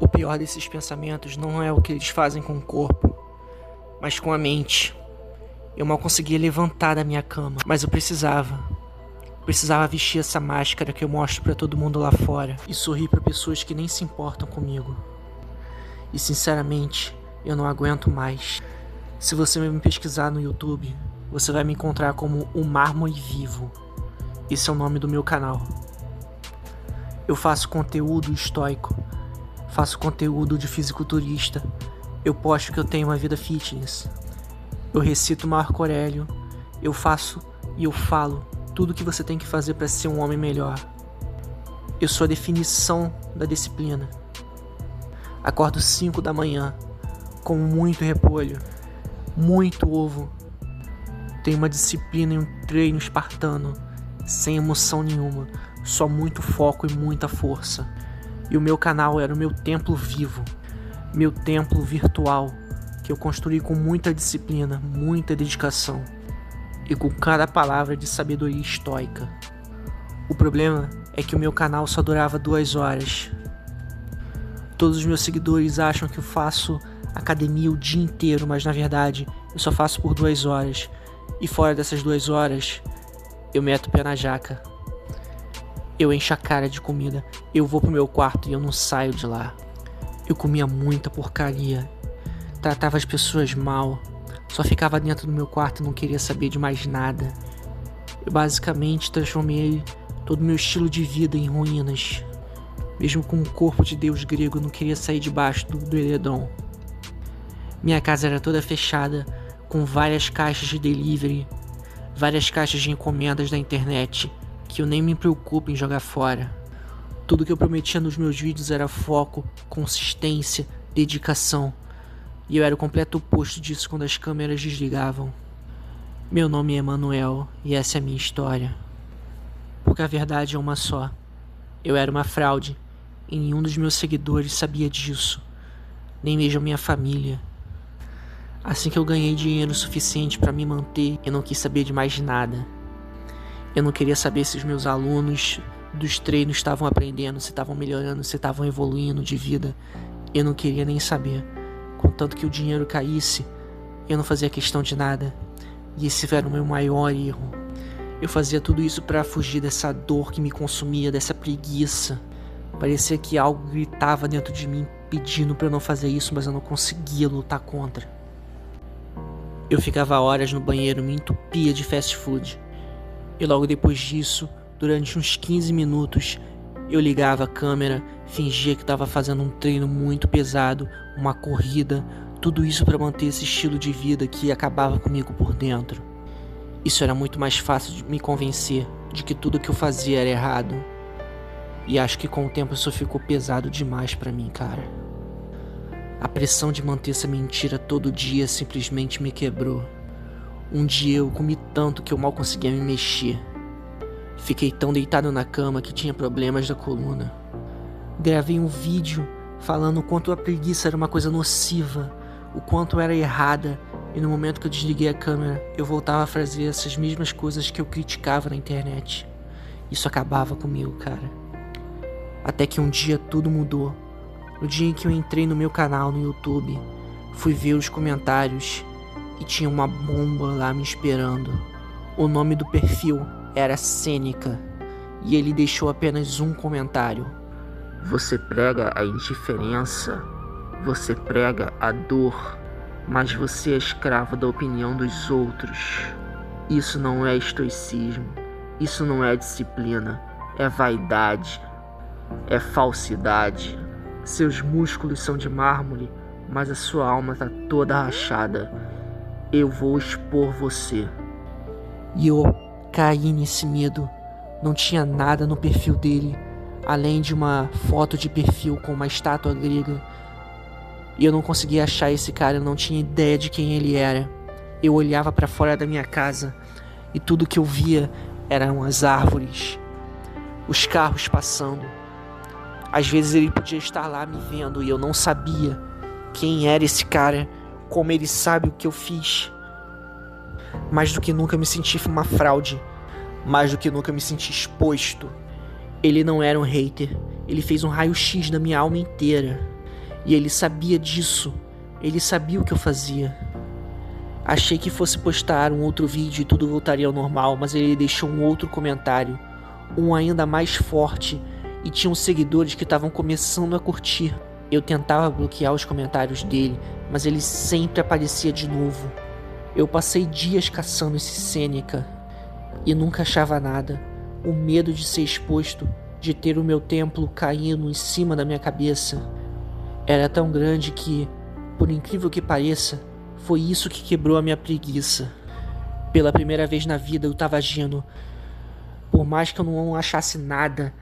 O pior desses pensamentos não é o que eles fazem com o corpo, mas com a mente. Eu mal conseguia levantar da minha cama, mas eu precisava. Precisava vestir essa máscara que eu mostro pra todo mundo lá fora e sorrir pra pessoas que nem se importam comigo. E sinceramente, eu não aguento mais. Se você me pesquisar no YouTube, você vai me encontrar como o Mármore Vivo. Esse é o nome do meu canal. Eu faço conteúdo estoico, faço conteúdo de fisiculturista, eu posto que eu tenho uma vida fitness, eu recito Marco Aurélio, eu faço e eu falo tudo o que você tem que fazer para ser um homem melhor. Eu sou a definição da disciplina. Acordo 5 da manhã, como muito repolho, muito ovo. Tenho uma disciplina e um treino espartano, sem emoção nenhuma, só muito foco e muita força. E o meu canal era o meu templo vivo, meu templo virtual, que eu construí com muita disciplina, muita dedicação e com cada palavra de sabedoria estoica. O problema é que o meu canal só durava 2 horas. Todos os meus seguidores acham que eu faço academia o dia inteiro, mas na verdade eu só faço por 2 horas. E fora dessas 2 horas, eu meto o pé na jaca. Eu encho a cara de comida, eu vou pro meu quarto e eu não saio de lá. Eu comia muita porcaria, tratava as pessoas mal, só ficava dentro do meu quarto e não queria saber de mais nada. Eu basicamente transformei todo o meu estilo de vida em ruínas. Mesmo com o corpo de deus grego, eu não queria sair debaixo do edredom. Minha casa era toda fechada, com várias caixas de delivery, várias caixas de encomendas da internet, que eu nem me preocupo em jogar fora. Tudo que eu prometia nos meus vídeos era foco, consistência, dedicação. E eu era o completo oposto disso quando as câmeras desligavam. Meu nome é Emanuel e essa é a minha história. Porque a verdade é uma só. Eu era uma fraude e nenhum dos meus seguidores sabia disso. Nem mesmo a minha família. Assim que eu ganhei dinheiro suficiente para me manter, eu não quis saber de mais nada. Eu não queria saber se os meus alunos dos treinos estavam aprendendo, se estavam melhorando, se estavam evoluindo de vida. Eu não queria nem saber. Contanto que o dinheiro caísse, eu não fazia questão de nada. E esse era o meu maior erro. Eu fazia tudo isso para fugir dessa dor que me consumia, dessa preguiça. Parecia que algo gritava dentro de mim pedindo para eu não fazer isso, mas eu não conseguia lutar contra. Eu ficava horas no banheiro, me entupia de fast food. E logo depois disso, durante uns 15 minutos, eu ligava a câmera, fingia que estava fazendo um treino muito pesado, uma corrida, tudo isso para manter esse estilo de vida que acabava comigo por dentro. Isso era muito mais fácil de me convencer de que tudo que eu fazia era errado. E acho que com o tempo isso ficou pesado demais para mim, cara. A pressão de manter essa mentira todo dia simplesmente me quebrou. Um dia eu comi tanto que eu mal conseguia me mexer. Fiquei tão deitado na cama que tinha problemas da coluna. Gravei um vídeo falando o quanto a preguiça era uma coisa nociva, o quanto era errada, e no momento que eu desliguei a câmera, eu voltava a fazer essas mesmas coisas que eu criticava na internet. Isso acabava comigo, cara. Até que um dia tudo mudou. No dia em que eu entrei no meu canal no YouTube, fui ver os comentários e tinha uma bomba lá me esperando. O nome do perfil era Sêneca e ele deixou apenas um comentário. Você prega a indiferença, você prega a dor, mas você é escravo da opinião dos outros. Isso não é estoicismo, isso não é disciplina, é vaidade, é falsidade. Seus músculos são de mármore, mas a sua alma tá toda rachada. Eu vou expor você. E eu caí nesse medo. Não tinha nada no perfil dele, além de uma foto de perfil com uma estátua grega. E eu não conseguia achar esse cara, eu não tinha ideia de quem ele era. Eu olhava pra fora da minha casa e tudo que eu via eram as árvores, os carros passando. Às vezes ele podia estar lá me vendo e eu não sabia quem era esse cara, como ele sabe o que eu fiz. Mais do que nunca me senti uma fraude. Mais do que nunca me senti exposto. Ele não era um hater, ele fez um raio-x da minha alma inteira. E ele sabia disso, ele sabia o que eu fazia. Achei que fosse postar um outro vídeo e tudo voltaria ao normal, mas ele deixou um outro comentário, um ainda mais forte, e tinha uns seguidores que estavam começando a curtir. Eu tentava bloquear os comentários dele, mas ele sempre aparecia de novo. Eu passei dias caçando esse Seneca e nunca achava nada. O medo de ser exposto, de ter o meu templo caindo em cima da minha cabeça, era tão grande que, por incrível que pareça, foi isso que quebrou a minha preguiça. Pela primeira vez na vida eu estava agindo. Por mais que eu não achasse nada,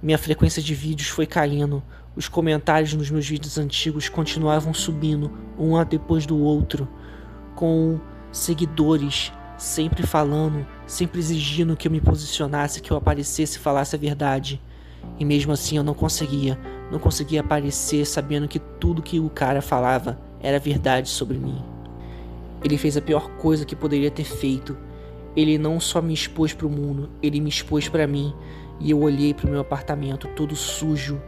minha frequência de vídeos foi caindo. Os comentários nos meus vídeos antigos continuavam subindo, um depois do outro, com seguidores sempre falando, sempre exigindo que eu me posicionasse, que eu aparecesse e falasse a verdade. E mesmo assim eu não conseguia aparecer sabendo que tudo que o cara falava era verdade sobre mim. Ele fez a pior coisa que poderia ter feito. Ele não só me expôs para o mundo, ele me expôs para mim. E eu olhei para o meu apartamento todo sujo,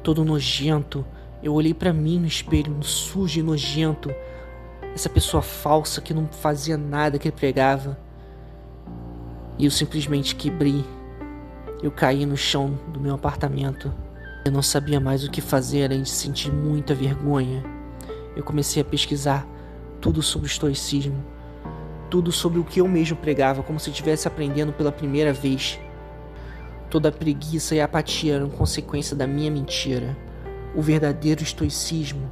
todo nojento. Eu olhei para mim no espelho, sujo e nojento. Essa pessoa falsa que não fazia nada que ele pregava. E eu simplesmente quebrei. Eu caí no chão do meu apartamento. Eu não sabia mais o que fazer além de sentir muita vergonha. Eu comecei a pesquisar tudo sobre o estoicismo. Tudo sobre o que eu mesmo pregava, como se estivesse aprendendo pela primeira vez. Toda a preguiça e a apatia eram consequência da minha mentira. O verdadeiro estoicismo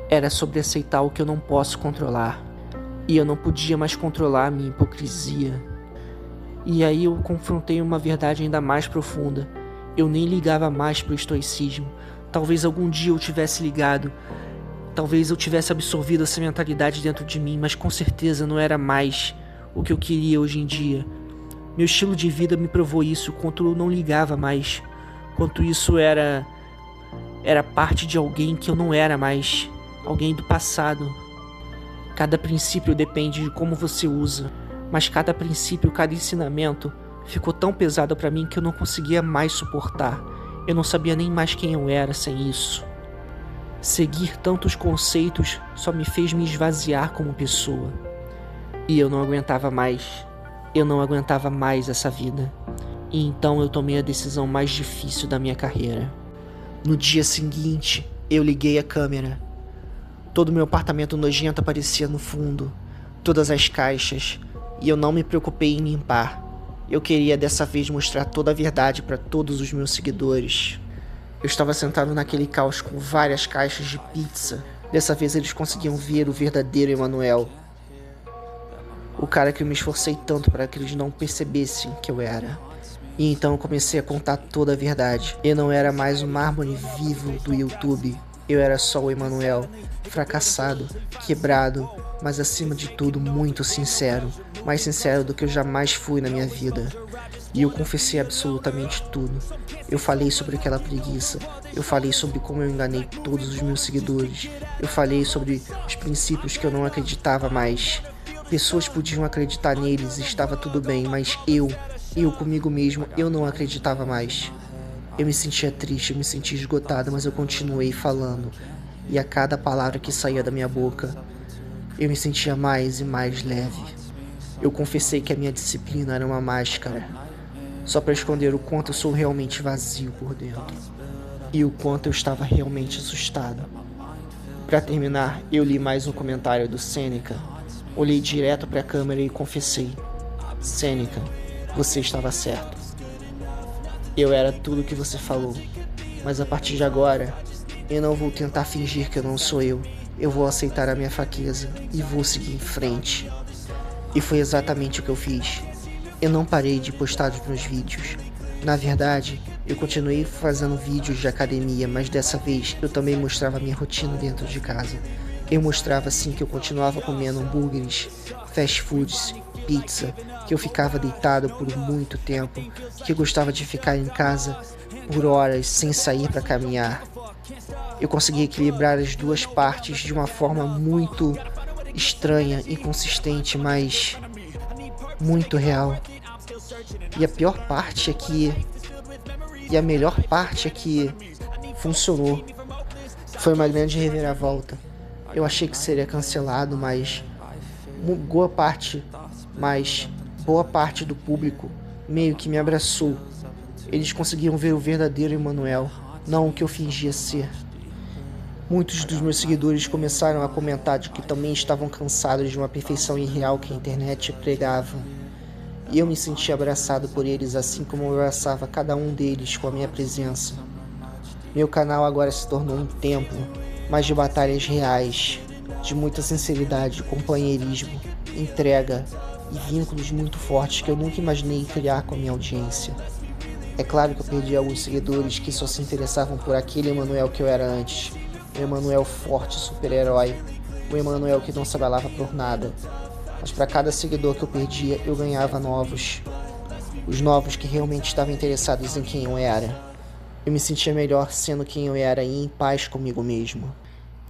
era sobre aceitar o que eu não posso controlar. E eu não podia mais controlar a minha hipocrisia. E aí eu confrontei uma verdade ainda mais profunda. Eu nem ligava mais pro estoicismo. Talvez algum dia eu tivesse ligado. Talvez eu tivesse absorvido essa mentalidade dentro de mim, mas com certeza não era mais o que eu queria hoje em dia. Meu estilo de vida me provou isso, quanto eu não ligava mais. Quanto isso era parte de alguém que eu não era mais. Alguém do passado. Cada princípio depende de como você usa. Mas cada princípio, cada ensinamento ficou tão pesado pra mim que eu não conseguia mais suportar. Eu não sabia nem mais quem eu era sem isso. Seguir tantos conceitos só me fez me esvaziar como pessoa. E eu não aguentava mais. Eu não aguentava mais essa vida. E então eu tomei a decisão mais difícil da minha carreira. No dia seguinte, eu liguei a câmera. Todo meu apartamento nojento aparecia no fundo. Todas as caixas. E eu não me preocupei em limpar. Eu queria dessa vez mostrar toda a verdade para todos os meus seguidores. Eu estava sentado naquele caos com várias caixas de pizza. Dessa vez eles conseguiam ver o verdadeiro Emanuel. O cara que eu me esforcei tanto para que eles não percebessem que eu era. E então eu comecei a contar toda a verdade. Eu não era mais um mármore vivo do YouTube. Eu era só o Emanuel, fracassado, quebrado, mas acima de tudo muito sincero. Mais sincero do que eu jamais fui na minha vida. E eu confessei absolutamente tudo. Eu falei sobre aquela preguiça. Eu falei sobre como eu enganei todos os meus seguidores. Eu falei sobre os princípios que eu não acreditava mais. Pessoas podiam acreditar neles e estava tudo bem, mas eu comigo mesmo, eu não acreditava mais. Eu me sentia triste, eu me sentia esgotado, mas eu continuei falando. E a cada palavra que saía da minha boca, eu me sentia mais e mais leve. Eu confessei que a minha disciplina era uma máscara, só para esconder o quanto eu sou realmente vazio por dentro. E o quanto eu estava realmente assustado. Para terminar, eu li mais um comentário do Seneca. Olhei direto para a câmera e confessei. Seneca, você estava certo. Eu era tudo o que você falou. Mas a partir de agora, eu não vou tentar fingir que eu não sou eu. Eu vou aceitar a minha fraqueza e vou seguir em frente. E foi exatamente o que eu fiz. Eu não parei de postar os meus vídeos. Na verdade, eu continuei fazendo vídeos de academia, mas dessa vez eu também mostrava a minha rotina dentro de casa. Eu mostrava assim que eu continuava comendo hambúrgueres, fast foods, pizza, que eu ficava deitado por muito tempo, que eu gostava de ficar em casa por horas sem sair para caminhar. Eu consegui equilibrar as duas partes de uma forma muito estranha, inconsistente, mas muito real. E a pior parte é que... E a melhor parte é que funcionou. Foi uma grande reviravolta. Eu achei que seria cancelado, mas boa parte do público meio que me abraçou. Eles conseguiram ver o verdadeiro Emanuel, não o que eu fingia ser. Muitos dos meus seguidores começaram a comentar de que também estavam cansados de uma perfeição irreal que a internet pregava. E eu me senti abraçado por eles, assim como eu abraçava cada um deles com a minha presença. Meu canal agora se tornou um templo, mas de batalhas reais, de muita sinceridade, companheirismo, entrega e vínculos muito fortes que eu nunca imaginei criar com a minha audiência. É claro que eu perdi alguns seguidores que só se interessavam por aquele Emanuel que eu era antes. O Emanuel forte, super-herói. O Emanuel que não se abalava por nada. Mas para cada seguidor que eu perdia, eu ganhava novos. Os novos que realmente estavam interessados em quem eu era. Eu me sentia melhor sendo quem eu era e em paz comigo mesmo.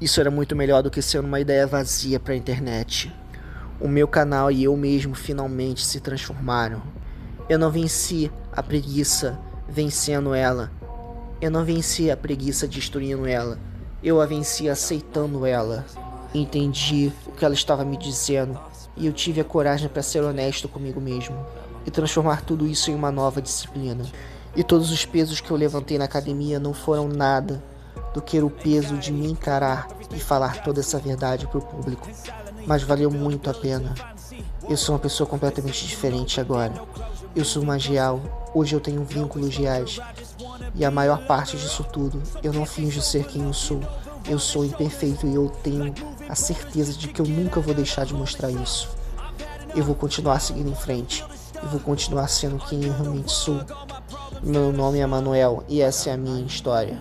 Isso era muito melhor do que sendo uma ideia vazia para a internet. O meu canal e eu mesmo finalmente se transformaram. Eu não venci a preguiça vencendo ela. Eu não venci a preguiça destruindo ela. Eu a venci aceitando ela. Entendi o que ela estava me dizendo e eu tive a coragem para ser honesto comigo mesmo e transformar tudo isso em uma nova disciplina. E todos os pesos que eu levantei na academia não foram nada do que o peso de me encarar e falar toda essa verdade para o público. Mas valeu muito a pena. Eu sou uma pessoa completamente diferente agora. Eu sou mais real. Hoje eu tenho vínculos reais. E a maior parte disso tudo, eu não finjo ser quem eu sou. Eu sou imperfeito e eu tenho a certeza de que eu nunca vou deixar de mostrar isso. Eu vou continuar seguindo em frente. Eu vou continuar sendo quem eu realmente sou. Meu nome é Manuel e essa é a minha história.